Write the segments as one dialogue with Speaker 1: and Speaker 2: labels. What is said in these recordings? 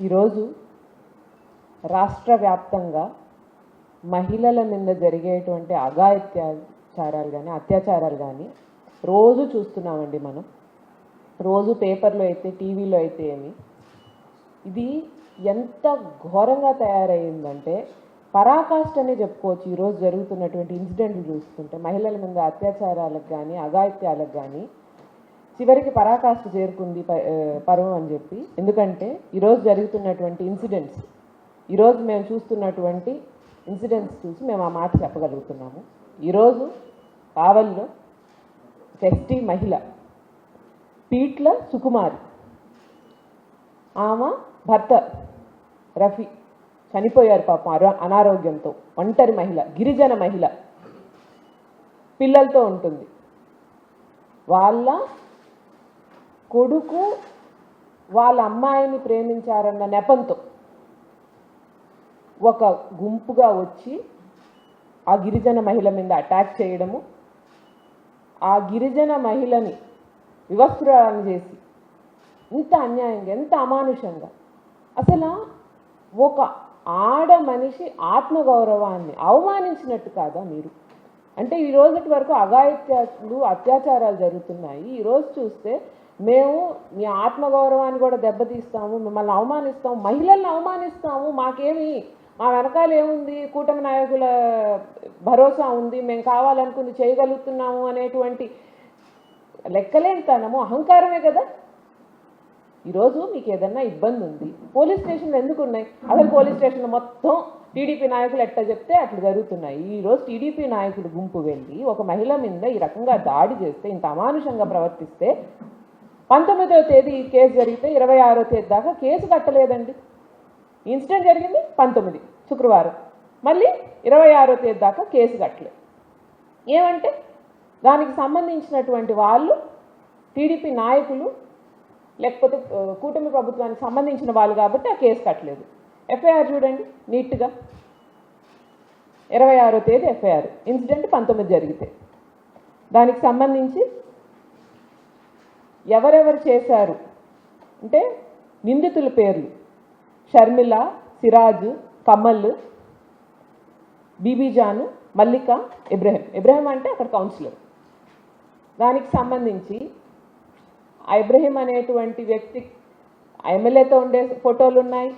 Speaker 1: ఈరోజు రాష్ట్ర వ్యాప్తంగా మహిళల మీద జరిగేటువంటి అఘాయిత్యాచారాలు కానీ అత్యాచారాలు కానీ రోజు చూస్తున్నామండి. మనం రోజు పేపర్లో అయితే టీవీలో అయితే ఇది ఎంత ఘోరంగా తయారైందంటే పరాకాష్ట అనే చెప్పుకోవచ్చు. ఈరోజు జరుగుతున్నటువంటి ఇన్సిడెంట్లు చూస్తుంటే మహిళల మీద అత్యాచారాలకు కానీ అఘాయిత్యాలకు కానీ చివరికి పరాకాష్ట చేరుకుంది పర్వం అని చెప్పి. ఎందుకంటే ఈరోజు జరుగుతున్నటువంటి ఇన్సిడెంట్స్, ఈరోజు మేము చూస్తున్నటువంటి ఇన్సిడెంట్స్ చూసి మేము ఆ మాట చెప్పగలుగుతున్నాము. ఈరోజు కావలిలో ఎస్టీ మహిళ పీట్ల సుకుమారి, ఆమె భర్త రఫీ చనిపోయారు పాపం అనారోగ్యంతో. ఒంటరి మహిళ, గిరిజన మహిళ, పిల్లలతో ఉంటుంది. వాళ్ళ కొడుకు వాళ్ళ అమ్మాయిని ప్రేమించారన్న నెపంతో ఒక గుంపుగా వచ్చి ఆ గిరిజన మహిళ మీద అటాక్ చేయడము, ఆ గిరిజన మహిళని వివస్త్రాలను చేసి ఇంత అన్యాయంగా, ఎంత అమానుషంగా, అసలు ఒక ఆడ మనిషి ఆత్మగౌరవాన్ని అవమానించినట్టు కాదా మీరు? అంటే ఈ రోజుటి వరకు అఘాయిత్యాలు అత్యాచారాలు జరుగుతున్నాయి. ఈరోజు చూస్తే మేము మీ ఆత్మగౌరవాన్ని కూడా దెబ్బతీస్తాము, మిమ్మల్ని అవమానిస్తాము, మహిళల్ని అవమానిస్తాము, మాకేమి మా వెనకాల ఏముంది, కూటమి నాయకుల భరోసా ఉంది, మేము కావాలనుకుంది చేయగలుగుతున్నాము అనేటువంటి లెక్కలేనితనము, అహంకారమే కదా. ఈరోజు మీకు ఏదన్నా ఇబ్బంది ఉంది, పోలీస్ స్టేషన్లు ఎందుకు ఉన్నాయి? అసలు పోలీస్ స్టేషన్లో మొత్తం టీడీపీ నాయకులు ఎట్లా చెప్తే అట్లా జరుగుతున్నాయి. ఈరోజు టీడీపీ నాయకులు గుంపు వెళ్ళి ఒక మహిళ మీద ఈ రకంగా దాడి చేస్తే, ఇంత అమానుషంగా ప్రవర్తిస్తే 19వ తేదీ ఈ కేసు జరిగితే 26వ తేదీ దాకా కేసు కట్టలేదండి. ఇన్సిడెంట్ జరిగింది 19 శుక్రవారం, మళ్ళీ 26వ తేదీ దాకా కేసు కట్టలేదు. ఏమంటే దానికి సంబంధించినటువంటి వాళ్ళు టీడీపీ నాయకులు లేకపోతే కూటమి ప్రభుత్వానికి సంబంధించిన వాళ్ళు కాబట్టి ఆ కేసు కట్టలేదు. ఎఫ్ఐఆర్ చూడండి నీట్గా, 26వ తేదీ ఎఫ్ఐఆర్, ఇన్సిడెంట్ 19 జరిగితే దానికి సంబంధించి ఎవరెవరు చేశారు అంటే నిందితుల పేర్లు షర్మిల, సిరాజ్, కమల్, బీబీజాను, మల్లిక, ఇబ్రహీం అంటే అక్కడ కౌన్సిలర్. దానికి సంబంధించి ఆ ఇబ్రహీం అనేటువంటి వ్యక్తి ఎమ్మెల్యేతో ఉండే ఫోటోలు ఉన్నాయి,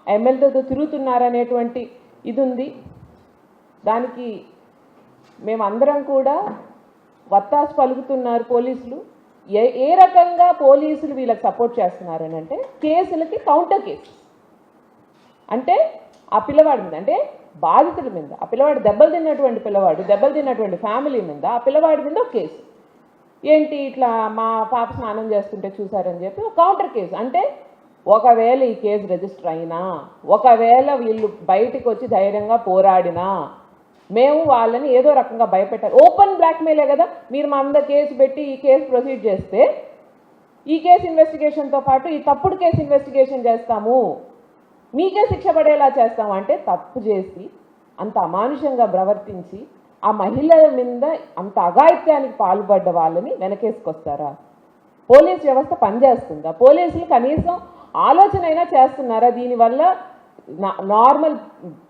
Speaker 1: ఎమ్మెల్యేతో తిరుగుతున్నారనేటువంటి ఇది ఉంది. దానికి మేమందరం కూడా వత్తాసు పలుకుతున్నారు పోలీసులు. ఏ రకంగా పోలీసులు వీళ్ళకి సపోర్ట్ చేస్తున్నారు అని అంటే కేసులకి కౌంటర్ కేసెస్, అంటే ఆ పిల్లవాడి మీద, అంటే బాధితుల మీద, ఆ పిల్లవాడు దెబ్బలు తిన్నటువంటి పిల్లవాడు, దెబ్బలు తిన్నటువంటి ఫ్యామిలీ మీద, ఆ పిల్లవాడి మీద ఒక కేసు. ఏంటి ఇట్లా మా పాప స్నానం చేస్తుంటే చూసారని చెప్పి ఒక కౌంటర్ కేసు. అంటే ఒకవేళ ఈ కేసు రిజిస్టర్ అయినా, ఒకవేళ వీళ్ళు బయటికి వచ్చి ధైర్యంగా పోరాడినా మేము వాళ్ళని ఏదో రకంగా భయపెట్టాలి. ఓపెన్ బ్లాక్మెయిలే కదా. మీరు మా మీద కేసు పెట్టి ఈ కేసు ప్రొసీడ్ చేస్తే ఈ కేసు ఇన్వెస్టిగేషన్తో పాటు ఈ తప్పుడు కేసు ఇన్వెస్టిగేషన్ చేస్తాము, మీకే శిక్ష పడేలా చేస్తాము అంటే తప్పు చేసి అంత అమానుషంగా ప్రవర్తించి ఆ మహిళల మీద అంత అఘాయిత్యానికి పాల్పడ్డ వాళ్ళని వెనకేసుకొస్తారా? పోలీస్ వ్యవస్థ పనిచేస్తుందా? పోలీసులు కనీసం ఆలోచన అయినా చేస్తున్నారా? దీనివల్ల నార్మల్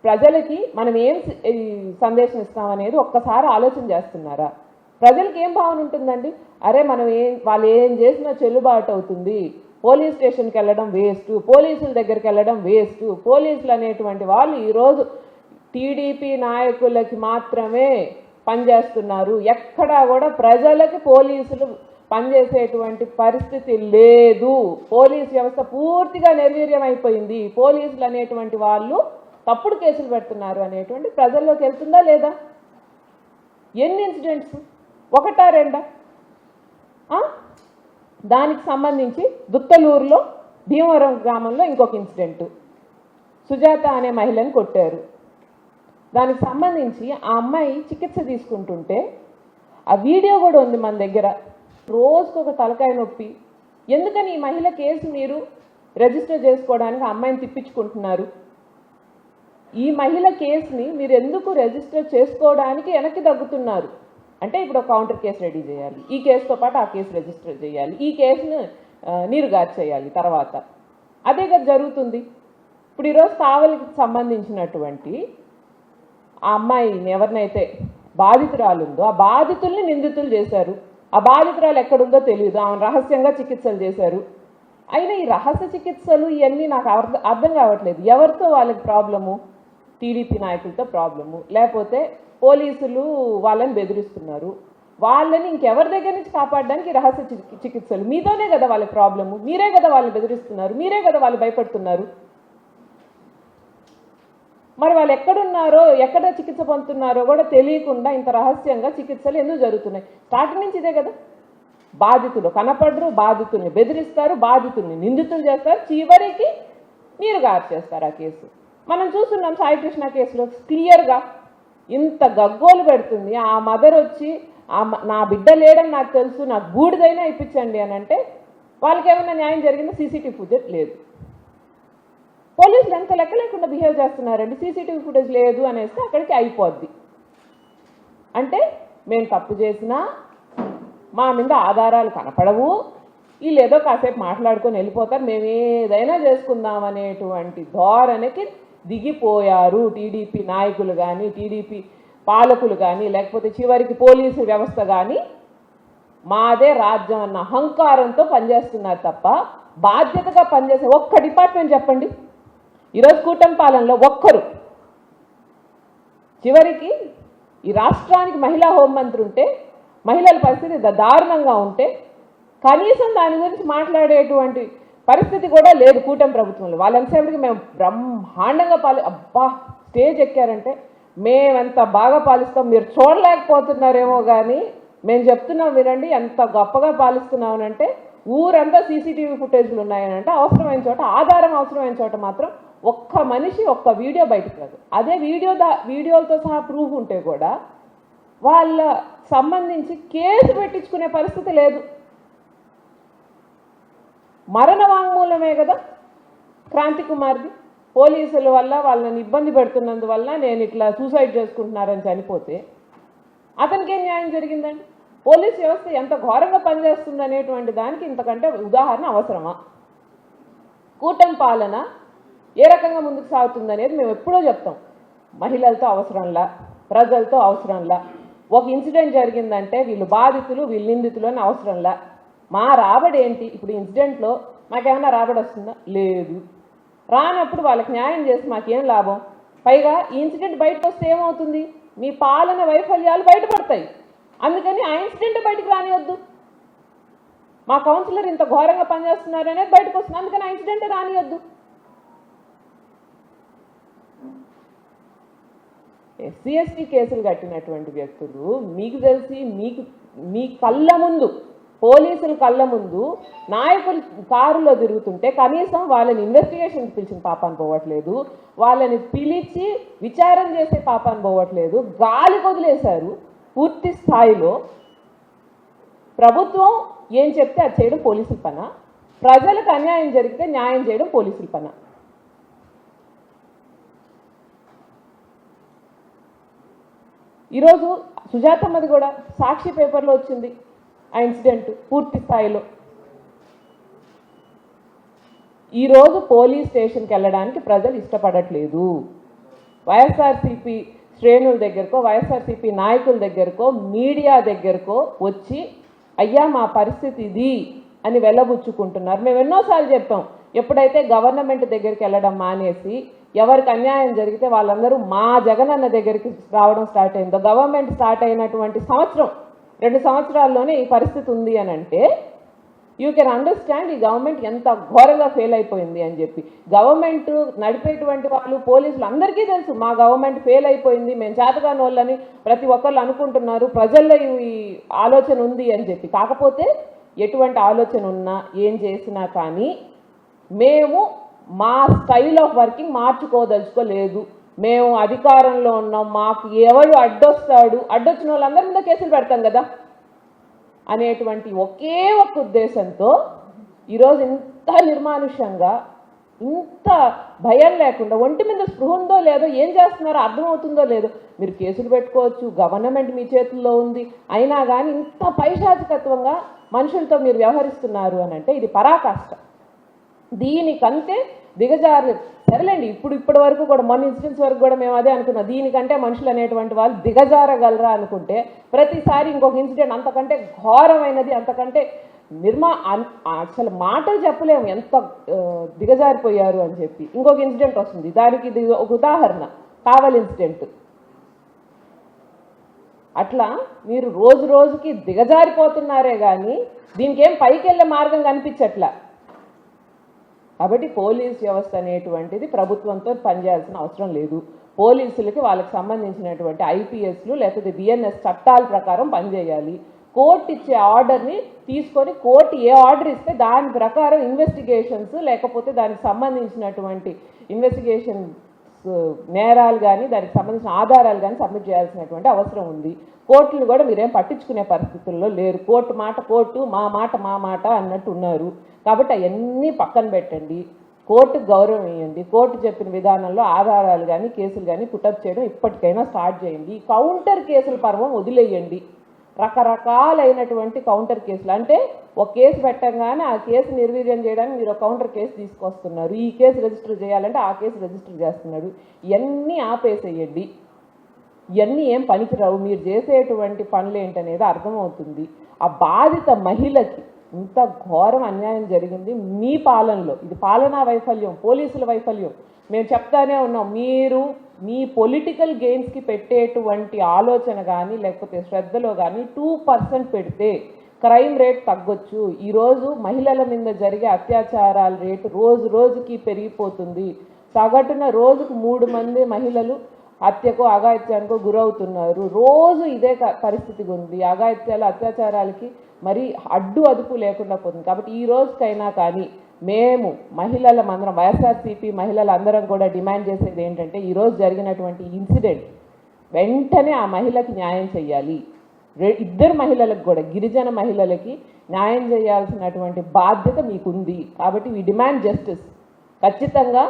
Speaker 1: ప్రజలకి మనం ఏం సందేశం ఇస్తామనేది ఒక్కసారి ఆలోచన చేస్తున్నారా? ప్రజలకి ఏం భావన ఉంటుందండి? అరే మనం వాళ్ళు ఏం చేసినా చెల్లుబాటు అవుతుంది, పోలీస్ స్టేషన్కి వెళ్ళడం వేస్ట్, పోలీసుల దగ్గరికి వెళ్ళడం వేస్ట్. పోలీసులు అనేటువంటి వాళ్ళు ఈరోజు టీడీపీ నాయకులకి మాత్రమే పనిచేస్తున్నారు. ఎక్కడా కూడా ప్రజలకి పోలీసులు పనిచేసేటువంటి పరిస్థితి లేదు. పోలీస్ వ్యవస్థ పూర్తిగా నిర్వీర్యం అయిపోయింది. పోలీసులు అనేటువంటి వాళ్ళు తప్పుడు కేసులు పెడుతున్నారు అనేటువంటి ప్రజల్లోకి వెళ్తుందా లేదా? ఎన్ని ఇన్సిడెంట్స్, ఒకటా రెండా? దానికి సంబంధించి దుత్తలూరులో భీమవరం గ్రామంలో ఇంకొక ఇన్సిడెంట్, సుజాత అనే మహిళని కొట్టారు. దానికి సంబంధించి ఆ అమ్మాయి చికిత్స తీసుకుంటుంటే ఆ వీడియో కూడా ఉంది మన దగ్గర. రోజుకొక తలకాయ నొప్పి. ఎందుకని ఈ మహిళ కేసు మీరు రిజిస్టర్ చేసుకోవడానికి అమ్మాయిని తిప్పించుకుంటున్నారు? ఈ మహిళ కేసుని మీరు ఎందుకు రిజిస్టర్ చేసుకోవడానికి వెనక్కి తగ్గుతున్నారు? అంటే ఇప్పుడు ఒక కౌంటర్ కేసు రెడీ చేయాలి, ఈ కేసుతో పాటు ఆ కేసు రిజిస్టర్ చేయాలి, ఈ కేసును నీరుగార్చేయాలి, తర్వాత అదే కదా జరుగుతుంది. ఇప్పుడు ఈరోజు కావలికి సంబంధించినటువంటి ఆ అమ్మాయిని ఎవరినైతే బాధితురాలు ఉందో ఆ బాధితుల్ని నిందితులు చేశారు. ఆ బాధితురాలు ఎక్కడుందో తెలియదు, ఆమె రహస్యంగా చికిత్సలు చేశారు. అయినా ఈ రహస్య చికిత్సలు ఇవన్నీ నాకు అర్థం కావట్లేదు. ఎవరితో వాళ్ళకి ప్రాబ్లము? టీడీపీ నాయకులతో ప్రాబ్లము, లేకపోతే పోలీసులు వాళ్ళని బెదిరిస్తున్నారు. వాళ్ళని ఇంకెవరి దగ్గర నుంచి కాపాడడానికి రహస్య చికిత్సలు? మీతోనే కదా వాళ్ళ ప్రాబ్లము, మీరే కదా వాళ్ళని బెదిరిస్తున్నారు, మీరే కదా వాళ్ళు భయపడుతున్నారు. మరి వాళ్ళు ఎక్కడున్నారో ఎక్కడ చికిత్స పొందుతున్నారో కూడా తెలియకుండా ఇంత రహస్యంగా చికిత్సలు ఎందుకు జరుగుతున్నాయి? స్టార్టింగ్ నుంచి ఇదే కదా. బాధితులు కనపడరు, బాధితుల్ని బెదిరిస్తారు, బాధితుల్ని నిందితులు చేస్తారు, చివరికి మీరు గారు చేస్తారు ఆ కేసు. మనం చూస్తున్నాం సాయికృష్ణ కేసులో క్లియర్గా ఇంత గగ్గోలు పెడుతుంది. ఆ మదర్ వచ్చి నా బిడ్డ లేడని నాకు తెలుసు, నాకు బూడిదైనా ఇప్పించండి అని అంటే వాళ్ళకి ఏమైనా న్యాయం జరిగిందో? సీసీటీవీ ఫుటేజ్ లేదు. పోలీసులు ఎంత లెక్క లేకుండా బిహేవ్ చేస్తున్నారండి. సీసీటీవీ ఫుటేజ్ లేదు అనేస్తే అక్కడికి అయిపోద్ది. అంటే మేము తప్పు చేసినా మా మీద ఆధారాలు కనపడవు, వీళ్ళు ఏదో కాసేపు మాట్లాడుకొని వెళ్ళిపోతారు, మేము ఏదైనా చేసుకుందాం అనేటువంటి ధోరణికి దిగిపోయారు టీడీపీ నాయకులు కానీ, టీడీపీ పాలకులు కానీ, లేకపోతే చివరికి పోలీసు వ్యవస్థ కానీ. మాదే రాజ్యం అన్న అహంకారంతో పనిచేస్తున్నారు తప్ప బాధ్యతగా పనిచేసే ఒక్క డిపార్ట్మెంట్ చెప్పండి ఈరోజు కూటమి పాలనలో ఒక్కరు. చివరికి ఈ రాష్ట్రానికి మహిళా హోంమంత్రి ఉంటే, మహిళల పరిస్థితి దారుణంగా ఉంటే కనీసం దాని గురించి మాట్లాడేటువంటి పరిస్థితి కూడా లేదు కూటమి ప్రభుత్వంలో. వాళ్ళంతసేపటికి మేము బ్రహ్మాండంగా అబ్బా స్టేజ్ ఎక్కారంటే మేమెంత బాగా పాలిస్తాం, మీరు చూడలేకపోతున్నారేమో కానీ మేము చెప్తున్నాం వినండి ఎంత గొప్పగా పాలిస్తున్నామనంటే. ఊరంతా సీసీటీవీ ఫుటేజ్లు ఉన్నాయనంటే అవసరమైన చోట, ఆధారం అవసరమైన చోట మాత్రం ఒక్క మనిషి ఒక్క వీడియో బయటకు రాదు. అదే వీడియోలతో సహా ప్రూఫ్ ఉంటే కూడా వాళ్ళ సంబంధించి కేసు పెట్టించుకునే పరిస్థితి లేదు. మరణ వాంగ్మూలమే కదా క్రాంతి కుమార్ది. పోలీసుల వల్ల వాళ్ళని ఇబ్బంది పెడుతున్నందువల్ల నేను ఇట్లా సూసైడ్ చేసుకుంటున్నారని చనిపోతే అతనికి ఏం న్యాయం జరిగిందండి? పోలీస్ వ్యవస్థ ఎంత ఘోరంగా పనిచేస్తుంది అనేటువంటి దానికి ఇంతకంటే ఉదాహరణ అవసరమా? కూటమి పాలన ఏ రకంగా ముందుకు సాగుతుంది అనేది మేము ఎప్పుడో చెప్తాం. మహిళలతో అవసరంలా, ప్రజలతో అవసరంలా. ఒక ఇన్సిడెంట్ జరిగిందంటే వీళ్ళు బాధితులు, వీళ్ళు నిందితులు అని అవసరంలా. మా రాబడి ఏంటి? ఇప్పుడు ఇన్సిడెంట్లో మాకేమైనా రాబడి వస్తుందా? లేదు. రానప్పుడు వాళ్ళకి న్యాయం చేసి మాకేం లాభం? పైగా ఈ ఇన్సిడెంట్ బయటకు వస్తే ఏమవుతుంది? మీ పాలన వైఫల్యాలు బయటపడతాయి. అందుకని ఆ ఇన్సిడెంట్ బయటకు రానివద్దు. మా కౌన్సిలర్ ఇంత ఘోరంగా పనిచేస్తున్నారు అనేది బయటకు వస్తుంది, అందుకని ఆ ఇన్సిడెంట్ రానివద్దు. ఎస్సీ ఎస్టీ కేసులు కట్టినటువంటి వ్యక్తులు మీకు తెలిసి మీ కళ్ళ ముందు, పోలీసుల కళ్ళ ముందు నాయకులు కారులో తిరుగుతుంటే కనీసం వాళ్ళని ఇన్వెస్టిగేషన్కి పిలిచిన పాపాన్ని పోవట్లేదు, వాళ్ళని పిలిచి విచారణ చేసే పాపాన్ని పోవట్లేదు. గాలి వదిలేశారు పూర్తి స్థాయిలో. ప్రభుత్వం ఏం చెప్తే అది చేయడం పోలీసుల పన, ప్రజలకు అన్యాయం జరిగితే న్యాయం చేయడం పోలీసుల పన. ఈరోజు సుజాతమ్మది కూడా సాక్షి పేపర్లో వచ్చింది ఆ ఇన్సిడెంట్ పూర్తి స్థాయిలో. ఈరోజు పోలీస్ స్టేషన్కి వెళ్ళడానికి ప్రజలు ఇష్టపడట్లేదు. వైఎస్ఆర్సీపీ శ్రేణుల దగ్గరకో, వైఎస్ఆర్సీపీ నాయకుల దగ్గరకో, మీడియా దగ్గరకో వచ్చి అయ్యా మా పరిస్థితి ఇది అని వెళ్ళబుచ్చుకుంటున్నారు. మేము ఎన్నోసార్లు చెప్పాం, ఎప్పుడైతే గవర్నమెంట్ దగ్గరికి వెళ్ళడం మానేసి ఎవరికి అన్యాయం జరిగితే వాళ్ళందరూ మా జగనన్న దగ్గరికి రావడం స్టార్ట్ అయిందో, గవర్నమెంట్ స్టార్ట్ అయినటువంటి 2 సంవత్సరాల్లోనే ఈ పరిస్థితి ఉంది అని అంటే యూ కెన్ అండర్స్టాండ్ ఈ గవర్నమెంట్ ఎంత ఘోరంగా ఫెయిల్ అయిపోయింది అని చెప్పి. గవర్నమెంట్ నడిపేటువంటి వాళ్ళు, పోలీసులు అందరికీ తెలుసు మా గవర్నమెంట్ ఫెయిల్ అయిపోయింది, మేము చేతగాని వాళ్ళని ప్రతి ఒక్కళ్ళు అనుకుంటున్నారు, ప్రజల్లో ఈ ఆలోచన ఉంది అని చెప్పి. కాకపోతే ఎటువంటి ఆలోచన ఉన్నా ఏం చేసినా కానీ మేము మా స్టైల్ ఆఫ్ వర్కింగ్ మార్చుకోదలుచుకోలేదు. మేము అధికారంలో ఉన్నాం, మాకు ఎవరు అడ్డొస్తాడు, అడ్డొచ్చిన వాళ్ళందరి మీద కేసులు పెడతాం కదా అనేటువంటి ఒకే ఒక ఉద్దేశంతో ఈరోజు ఇంత నిర్మానుష్యంగా, ఇంత భయం లేకుండా, ఒంటి మీద స్పృహ ఉందో లేదో, ఏం చేస్తున్నారో అర్థమవుతుందో లేదో, మీరు కేసులు పెట్టుకోవచ్చు, గవర్నమెంట్ మీ చేతుల్లో ఉంది, అయినా కానీ ఇంత పైశాచికత్వంగా మనుషులతో మీరు వ్యవహరిస్తున్నారు అని అంటే ఇది పరాకాష్ట. దీనికంటే దిగజారు సరేలేండి. ఇప్పటి వరకు కూడా మొన్న ఇన్సిడెంట్స్ వరకు కూడా మేము అదే అనుకున్నాం, దీనికంటే మనుషులు అనేటువంటి వాళ్ళు దిగజారగలరా అనుకుంటే ప్రతిసారి ఇంకొక ఇన్సిడెంట్ అంతకంటే ఘోరమైనది, అంతకంటే అసలు మాటలు చెప్పలేము ఎంత దిగజారిపోయారు అని చెప్పి ఇంకొక ఇన్సిడెంట్ వస్తుంది. దానికి ఇది ఒక ఉదాహరణ, కావలి ఇన్సిడెంట్. అట్లా మీరు రోజు రోజుకి దిగజారిపోతున్నారే కానీ దీనికి ఏం పైకి వెళ్ళే మార్గం కనిపించట్లా. కాబట్టి పోలీస్ వ్యవస్థ అనేటువంటిది ప్రభుత్వంతో పనిచేయాల్సిన అవసరం లేదు. పోలీసులకి వాళ్ళకి సంబంధించినటువంటి ఐపీఎస్లు లేకపోతే బిఎన్ఎస్ చట్టాల ప్రకారం పనిచేయాలి. కోర్టు ఇచ్చే ఆర్డర్ని తీసుకొని కోర్టు ఏ ఆర్డర్ ఇస్తే దాని ప్రకారం ఇన్వెస్టిగేషన్స్ లేకపోతే దానికి సంబంధించినటువంటి ఇన్వెస్టిగేషన్ నేరాలు కానీ దానికి సంబంధించిన ఆధారాలు కానీ సబ్మిట్ చేయాల్సినటువంటి అవసరం ఉంది. కోర్టులు కూడా మీరేం పట్టించుకునే పరిస్థితుల్లో లేరు. కోర్టు మాట కోర్టు, మా మాట అన్నట్టు ఉన్నారు. కాబట్టి అవన్నీ పక్కన పెట్టండి, కోర్టుకు గౌరవం ఇవ్వండి. కోర్టు చెప్పిన విధానంలో ఆధారాలు కానీ కేసులు కానీ పుటప్ చేయడం ఇప్పటికైనా స్టార్ట్ చేయండి. కౌంటర్ కేసుల పర్వం వదిలేయండి. రకరకాలైనటువంటి కౌంటర్ కేసులు అంటే ఒక కేసు పెట్టంగానే ఆ కేసు నిర్వీర్యం చేయడానికి మీరు ఒక కౌంటర్ కేసు తీసుకొస్తున్నారు. ఈ కేసు రిజిస్టర్ చేయాలంటే ఆ కేసు రిజిస్టర్ చేస్తున్నాడు. ఇవన్నీ ఆపేసేయండి. ఇవన్నీ ఏం పనికిరావు. మీరు చేసేటువంటి పనులు ఏంటనేది అర్థమవుతుంది. ఆ బాధిత మహిళకి ఇంత ఘోరం అన్యాయం జరిగింది మీ పాలనలో. ఇది పాలనా వైఫల్యం, పోలీసుల వైఫల్యం. మేము చెప్తానే ఉన్నాం, మీరు మీ పొలిటికల్ గెయిన్స్కి పెట్టేటువంటి ఆలోచన కానీ లేకపోతే శ్రద్ధలో కానీ 2% పెడితే క్రైమ్ రేట్ తగ్గొచ్చు. ఈరోజు మహిళల మీద జరిగే అత్యాచారాల రేటు రోజు రోజుకి పెరిగిపోతుంది. సగటున రోజుకు 3 మంది మహిళలు హత్యకు అఘాయిత్యానికో గురవుతున్నారు. రోజు ఇదే పరిస్థితి ఉంది. అఘాయిత్యాలు అత్యాచారాలకి మరి అదుపు లేకుండా పోతుంది. కాబట్టి ఈ రోజుకైనా కానీ మేము మహిళలందరం, వైఎస్ఆర్సీపీ మహిళలందరం కూడా డిమాండ్ చేసేది ఏంటంటే ఈరోజు జరిగినటువంటి ఇన్సిడెంట్ వెంటనే ఆ మహిళకి న్యాయం చేయాలి. 2 మహిళలకు కూడా, గిరిజన మహిళలకి న్యాయం చేయాల్సినటువంటి బాధ్యత మీకుంది. కాబట్టి వీ డిమాండ్ జస్టిస్. ఖచ్చితంగా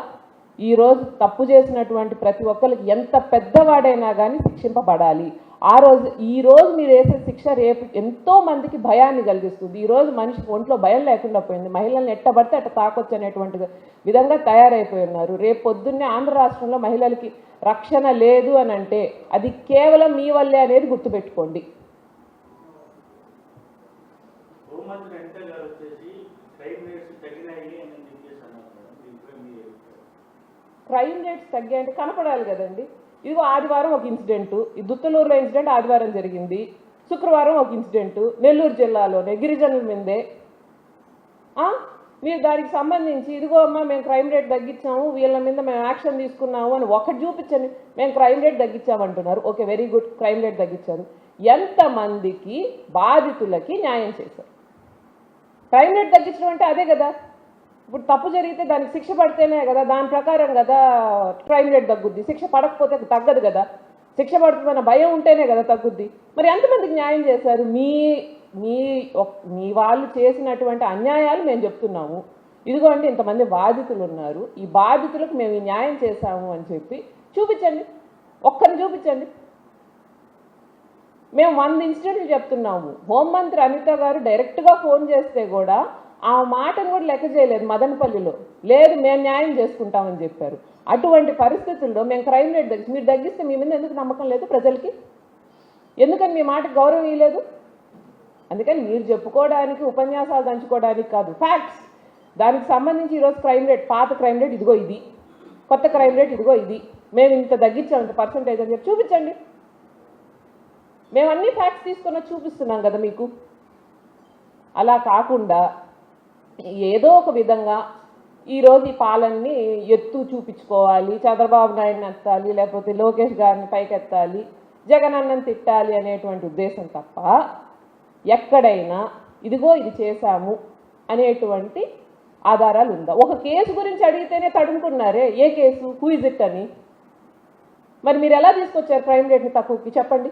Speaker 1: ఈరోజు తప్పు చేసినటువంటి ప్రతి ఒక్కరికి ఎంత పెద్దవాడైనా కానీ శిక్షింపబడాలి. ఈరోజు మీరు వేసే శిక్ష రేపు ఎంతో మందికి భయాన్ని కలిగిస్తుంది. ఈరోజు మనిషికి ఒంట్లో భయం లేకుండా పోయింది. మహిళల్ని ఎట్టబడితే అట్ట తాకొచ్చు అనేటువంటి విధంగా తయారైపోయి ఉన్నారు. రేపు పొద్దున్నే ఆంధ్ర రాష్ట్రంలో మహిళలకి రక్షణ లేదు అని అంటే అది కేవలం మీ వల్లే అనేది గుర్తుపెట్టుకోండి. క్రైమ్ రేట్స్ తగ్గాయంటే కనపడాలి కదండి. ఇదిగో ఆదివారం ఒక ఇన్సిడెంటు, ఈ దుత్తలూరులో ఇన్సిడెంట్ ఆదివారం జరిగింది. శుక్రవారం ఒక ఇన్సిడెంటు నెల్లూరు జిల్లాలోనే గిరిజనుల మీదే. మీరు దానికి సంబంధించి ఇదిగో అమ్మా మేము క్రైమ్ రేట్ తగ్గించాము, వీళ్ళ మీద మేము యాక్షన్ తీసుకున్నాము అని ఒకటి చూపించండి. మేము క్రైమ్ రేట్ తగ్గించామంటున్నారు. Okay, very good, crime rate తగ్గించారు. ఎంతమందికి బాధితులకి న్యాయం చేశారు? క్రైమ్ రేట్ తగ్గించడం అంటే అదే కదా. ఇప్పుడు తప్పు జరిగితే దానికి శిక్ష పడితేనే కదా, దాని ప్రకారం కదా క్రైమ్ రేట్ తగ్గుద్ది. శిక్ష పడకపోతే తగ్గదు కదా. శిక్ష పడుతుందన్న భయం ఉంటేనే కదా తగ్గుద్ది. మరి ఎంతమందికి న్యాయం చేశారు? మీ వాళ్ళు చేసినటువంటి అన్యాయాలు మేము చెప్తున్నాము. ఇదిగోండి ఇంతమంది బాధితులు ఉన్నారు, ఈ బాధితులకు మేము ఈ న్యాయం చేశాము అని చెప్పి చూపించండి. ఒక్కరిని చూపించండి. మేము 100 ఇన్సిడెంట్లు చెప్తున్నాము. హోంమంత్రి అనిత గారు డైరెక్ట్గా ఫోన్ చేస్తే కూడా ఆ మాటను కూడా లెక్క చేయలేదు. మదనపల్లిలో లేదు, మేము న్యాయం చేసుకుంటామని చెప్పారు. అటువంటి పరిస్థితుల్లో మేము క్రైమ్ రేట్ మీరు తగ్గిస్తే మీ మీద ఎందుకు నమ్మకం లేదు ప్రజలకి? ఎందుకని మీ మాటకు గౌరవం ఇవ్వలేదు? అందుకని మీరు చెప్పుకోవడానికి, ఉపన్యాసాలు దంచుకోవడానికి కాదు, ఫ్యాక్ట్స్. దానికి సంబంధించి ఈరోజు క్రైమ్ రేట్, పాత క్రైమ్ రేట్ ఇదిగో ఇది, కొత్త క్రైమ్ రేట్ ఇదిగో ఇది, మేము ఇంత తగ్గించాం ఇంత పర్సెంటేజ్ అని చెప్పి చూపించండి. మేము అన్ని ఫ్యాక్ట్స్ తీసుకొని చూపిస్తున్నాం కదా మీకు. అలా కాకుండా ఏదో ఒక విధంగా ఈరోజు ఈ పాలనని ఎత్తు చూపించుకోవాలి, చంద్రబాబు నాయుడిని ఎత్తాలి, లేకపోతే లోకేష్ గారిని పైకెత్తాలి, జగన్ అన్నని తిట్టాలి అనేటువంటి ఉద్దేశం తప్ప ఎక్కడైనా ఇదిగో ఇది చేశాము అనేటువంటి ఆధారాలు ఉందా? ఒక కేసు గురించి అడిగితేనే తడుముకున్నారే, ఏ కేసు, హూ ఇజ్ ఇట్ అని. మరి మీరు ఎలా తీసుకొచ్చారు క్రైమ్ రేట్ని తక్కువకి చెప్పండి.